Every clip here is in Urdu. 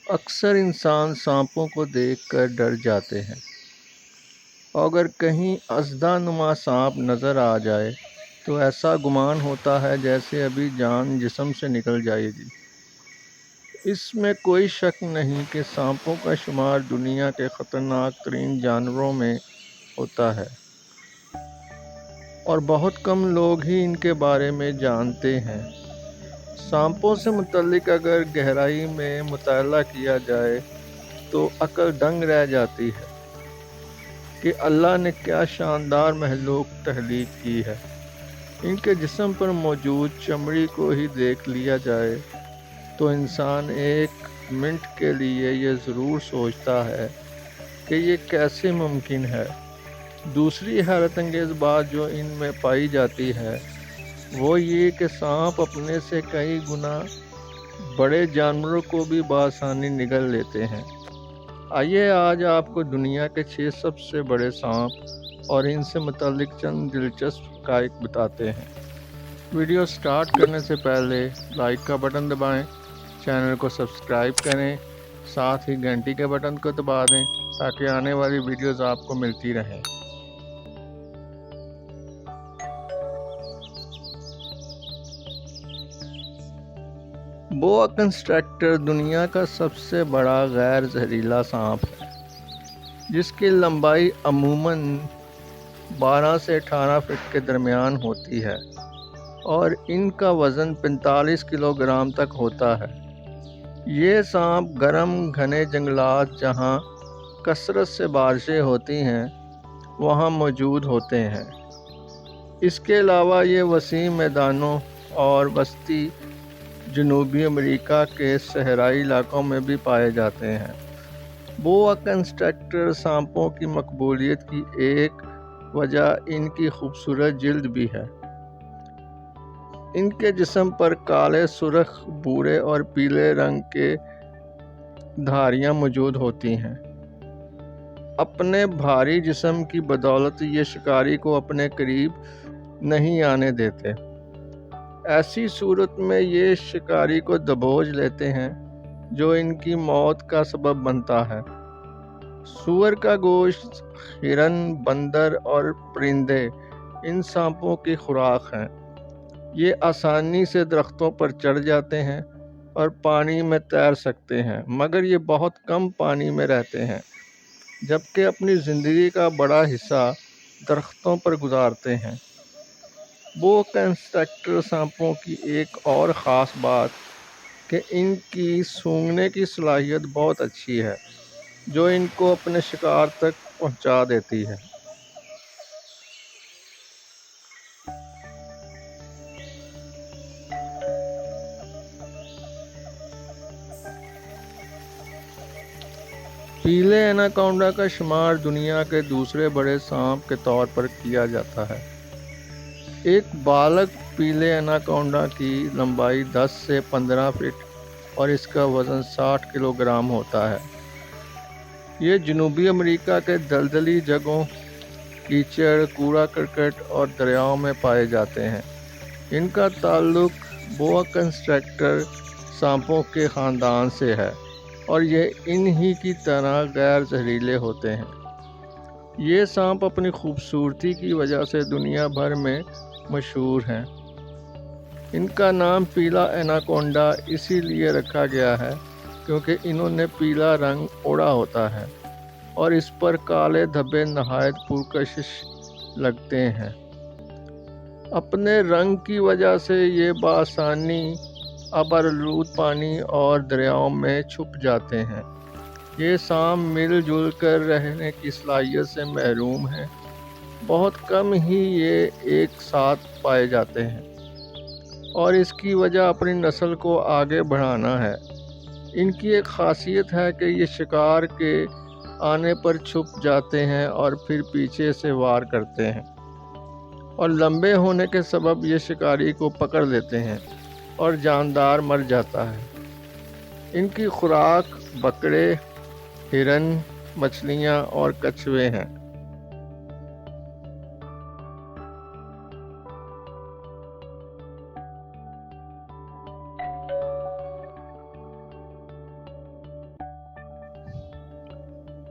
اکثر انسان سانپوں کو دیکھ کر ڈر جاتے ہیں، اور اگر کہیں اژدھانما سانپ نظر آ جائے تو ایسا گمان ہوتا ہے جیسے ابھی جان جسم سے نکل جائے گی۔ اس میں کوئی شک نہیں کہ سانپوں کا شمار دنیا کے خطرناک ترین جانوروں میں ہوتا ہے، اور بہت کم لوگ ہی ان کے بارے میں جانتے ہیں۔ سانپوں سے متعلق اگر گہرائی میں مطالعہ کیا جائے تو عقل دنگ رہ جاتی ہے کہ اللہ نے کیا شاندار مخلوق تخلیق کی ہے۔ ان کے جسم پر موجود چمڑی کو ہی دیکھ لیا جائے تو انسان ایک منٹ کے لیے یہ ضرور سوچتا ہے کہ یہ کیسے ممکن ہے۔ دوسری حیرت انگیز بات جو ان میں پائی جاتی ہے وہ یہ کہ سانپ اپنے سے کئی گنا بڑے جانوروں کو بھی بآسانی نگل لیتے ہیں۔ آئیے آج آپ کو دنیا کے 6 سب سے بڑے سانپ اور ان سے متعلق چند دلچسپ حقائق بتاتے ہیں۔ ویڈیو سٹارٹ کرنے سے پہلے لائک کا بٹن دبائیں، چینل کو سبسکرائب کریں، ساتھ ہی گھنٹی کے بٹن کو دبا دیں تاکہ آنے والی ویڈیوز آپ کو ملتی رہیں۔ بوا کنسٹرکٹر دنیا کا سب سے بڑا غیر زہریلا سانپ ہے، جس کی لمبائی عموماً 12 سے 18 فٹ کے درمیان ہوتی ہے اور ان کا وزن 45 کلو گرام تک ہوتا ہے۔ یہ سانپ گرم گھنے جنگلات جہاں کثرت سے بارشیں ہوتی ہیں وہاں موجود ہوتے ہیں۔ اس کے علاوہ یہ وسیع میدانوں اور وسطی جنوبی امریکہ کے صحرائی علاقوں میں بھی پائے جاتے ہیں۔ بوا کنسٹرکٹر سانپوں کی مقبولیت کی ایک وجہ ان کی خوبصورت جلد بھی ہے۔ ان کے جسم پر کالے، سرخ، بھورے اور پیلے رنگ کے دھاریاں موجود ہوتی ہیں۔ اپنے بھاری جسم کی بدولت یہ شکاری کو اپنے قریب نہیں آنے دیتے۔ ایسی صورت میں یہ شکاری کو دبوچ لیتے ہیں جو ان کی موت کا سبب بنتا ہے۔ سور کا گوشت، ہرن، بندر اور پرندے ان سانپوں کی خوراک ہیں۔ یہ آسانی سے درختوں پر چڑھ جاتے ہیں اور پانی میں تیر سکتے ہیں، مگر یہ بہت کم پانی میں رہتے ہیں، جبکہ اپنی زندگی کا بڑا حصہ درختوں پر گزارتے ہیں۔ بوا کنسٹرکٹر سانپوں کی ایک اور خاص بات کہ ان کی سونگھنے کی صلاحیت بہت اچھی ہے، جو ان کو اپنے شکار تک پہنچا دیتی ہے۔ پیلے ایناکونڈا کا شمار دنیا کے دوسرے بڑے سانپ کے طور پر کیا جاتا ہے۔ ایک بالغ پیلے ایناکونڈا کی لمبائی 10 سے 15 فٹ اور اس کا وزن 60 کلو گرام ہوتا ہے۔ یہ جنوبی امریکہ کے دلدلی جگہوں، کیچڑ، کوڑا کرکٹ اور دریاؤں میں پائے جاتے ہیں۔ ان کا تعلق بوا کنسٹرکٹر سانپوں کے خاندان سے ہے اور یہ انہی کی طرح غیر زہریلے ہوتے ہیں۔ یہ سانپ اپنی خوبصورتی کی وجہ سے دنیا بھر میں مشہور ہیں۔ ان کا نام پیلا ایناکونڈا اسی لیے رکھا گیا ہے کیونکہ انہوں نے پیلا رنگ اوڑھا ہوتا ہے اور اس پر کالے دھبے نہایت پرکشش لگتے ہیں۔ اپنے رنگ کی وجہ سے یہ بآسانی آبآلود پانی اور دریاؤں میں چھپ جاتے ہیں۔ یہ سانپ مل جل کر رہنے کی صلاحیت سے محروم ہیں، بہت کم ہی یہ ایک ساتھ پائے جاتے ہیں، اور اس کی وجہ اپنی نسل کو آگے بڑھانا ہے۔ ان کی ایک خاصیت ہے کہ یہ شکار کے آنے پر چھپ جاتے ہیں اور پھر پیچھے سے وار کرتے ہیں، اور لمبے ہونے کے سبب یہ شکاری کو پکڑ لیتے ہیں اور جاندار مر جاتا ہے۔ ان کی خوراک بکرے، ہرن، مچھلیاں اور کچھوے ہیں۔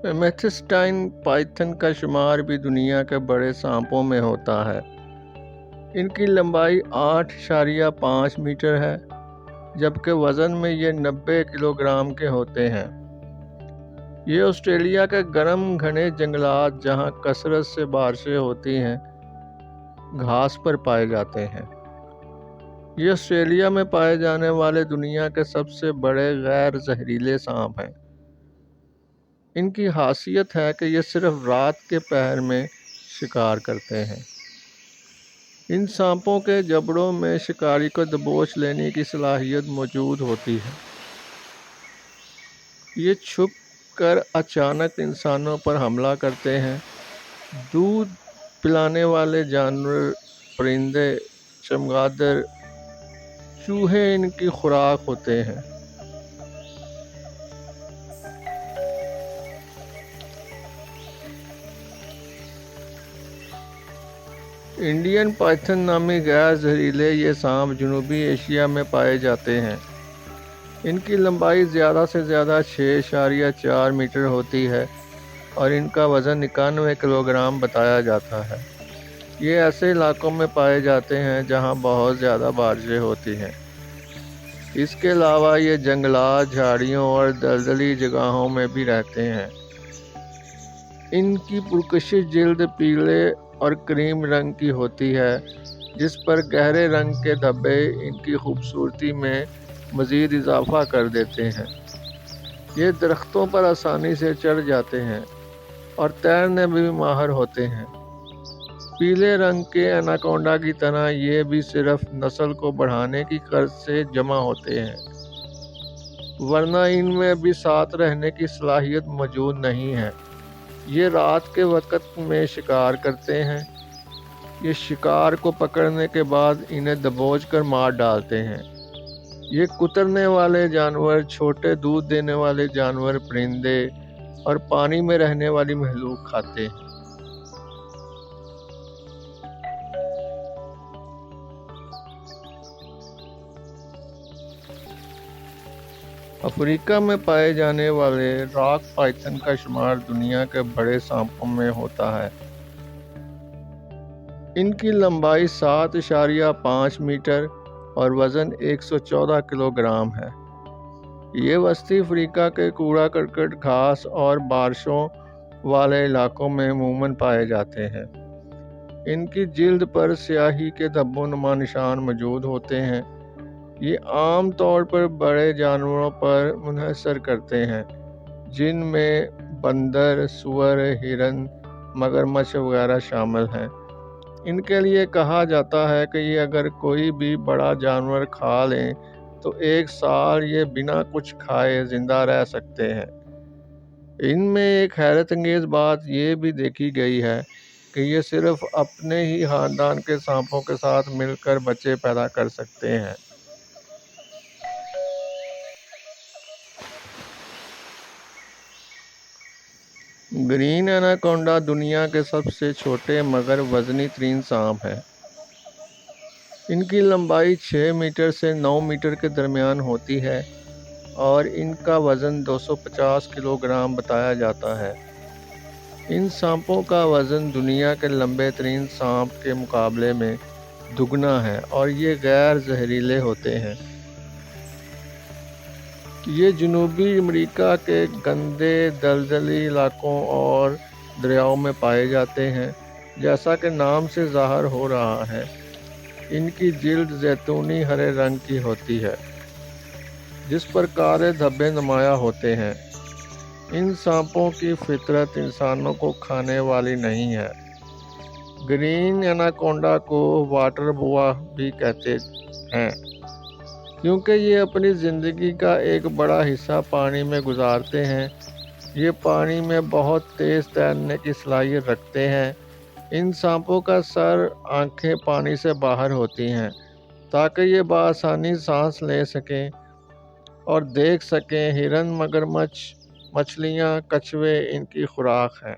میتھسٹائن پائتھن کا شمار بھی دنیا کے بڑے سانپوں میں ہوتا ہے۔ ان کی لمبائی 8.5 میٹر ہے، جبکہ وزن میں یہ 90 کلو گرام کے ہوتے ہیں۔ یہ آسٹریلیا کے گرم گھنے جنگلات، جہاں کثرت سے بارشیں ہوتی ہیں، گھاس پر پائے جاتے ہیں۔ یہ آسٹریلیا میں پائے جانے والے دنیا کے سب سے بڑے غیر زہریلے سانپ ہیں۔ ان کی خاصیت ہے کہ یہ صرف رات کے پہر میں شکار کرتے ہیں۔ ان سانپوں کے جبڑوں میں شکاری کو دبوچ لینے کی صلاحیت موجود ہوتی ہے۔ یہ چھپ کر اچانک انسانوں پر حملہ کرتے ہیں۔ دودھ پلانے والے جانور، پرندے، چمگادڑ، چوہے ان کی خوراک ہوتے ہیں۔ انڈین پائتھن نامی غیر زہریلے یہ سانپ جنوبی ایشیا میں پائے جاتے ہیں۔ ان کی لمبائی زیادہ سے زیادہ 6.4 میٹر ہوتی ہے اور ان کا وزن 91 کلو گرام بتایا جاتا ہے۔ یہ ایسے علاقوں میں پائے جاتے ہیں جہاں بہت زیادہ بارشیں ہوتی ہیں۔ اس کے علاوہ یہ جنگلات، جھاڑیوں اور دلدلی جگہوں میں بھی رہتے ہیں۔ ان کی پرکشش جلد پیلے اور کریم رنگ کی ہوتی ہے، جس پر گہرے رنگ کے دھبے ان کی خوبصورتی میں مزید اضافہ کر دیتے ہیں۔ یہ درختوں پر آسانی سے چڑھ جاتے ہیں اور تیرنے میں بھی ماہر ہوتے ہیں۔ پیلے رنگ کے اناکونڈا کی طرح یہ بھی صرف نسل کو بڑھانے کی غرض سے جمع ہوتے ہیں، ورنہ ان میں بھی ساتھ رہنے کی صلاحیت موجود نہیں ہے۔ یہ رات کے وقت میں شکار کرتے ہیں۔ یہ شکار کو پکڑنے کے بعد انہیں دبوچ کر مار ڈالتے ہیں۔ یہ کترنے والے جانور، چھوٹے دودھ دینے والے جانور، پرندے اور پانی میں رہنے والی مخلوق کھاتے ہیں۔ افریقہ میں پائے جانے والے راک پائتھن کا شمار دنیا کے بڑے سانپوں میں ہوتا ہے۔ ان کی لمبائی 7.5 میٹر اور وزن 114 کلو گرام ہے۔ یہ وسطی افریقہ کے کوڑا کرکٹ، گھاس اور بارشوں والے علاقوں میں عموماً پائے جاتے ہیں۔ ان کی جلد پر سیاہی کے دھبوں نما نشان موجود ہوتے ہیں۔ یہ عام طور پر بڑے جانوروں پر منحصر کرتے ہیں، جن میں بندر، سور، ہرن، مگرمچھ وغیرہ شامل ہیں۔ ان کے لیے کہا جاتا ہے کہ یہ اگر کوئی بھی بڑا جانور کھا لیں تو 1 سال یہ بنا کچھ کھائے زندہ رہ سکتے ہیں۔ ان میں ایک حیرت انگیز بات یہ بھی دیکھی گئی ہے کہ یہ صرف اپنے ہی خاندان کے سانپوں کے ساتھ مل کر بچے پیدا کر سکتے ہیں۔ گرین اناکونڈا دنیا کے سب سے چھوٹے مگر وزنی ترین سانپ ہے۔ ان کی لمبائی 6 میٹر سے 9 میٹر کے درمیان ہوتی ہے اور ان کا وزن 250 کلو گرام بتایا جاتا ہے۔ ان سانپوں کا وزن دنیا کے لمبے ترین سانپ کے مقابلے میں دگنا ہے اور یہ غیر زہریلے ہوتے ہیں۔ یہ جنوبی امریکہ کے گندے دلدلی علاقوں اور دریاؤں میں پائے جاتے ہیں۔ جیسا کہ نام سے ظاہر ہو رہا ہے، ان کی جلد زیتونی ہرے رنگ کی ہوتی ہے، جس پر کالے دھبے نمایاں ہوتے ہیں۔ ان سانپوں کی فطرت انسانوں کو کھانے والی نہیں ہے۔ گرین اناکونڈا کو واٹر بوا بھی کہتے ہیں، کیونکہ یہ اپنی زندگی کا ایک بڑا حصہ پانی میں گزارتے ہیں۔ یہ پانی میں بہت تیز تیرنے کی صلاحیت رکھتے ہیں۔ ان سانپوں کا سر، آنکھیں پانی سے باہر ہوتی ہیں تاکہ یہ بآسانی سانس لے سکیں اور دیکھ سکیں۔ ہرن، مگرمچھ، مچھلیاں، کچھوے ان کی خوراک ہیں۔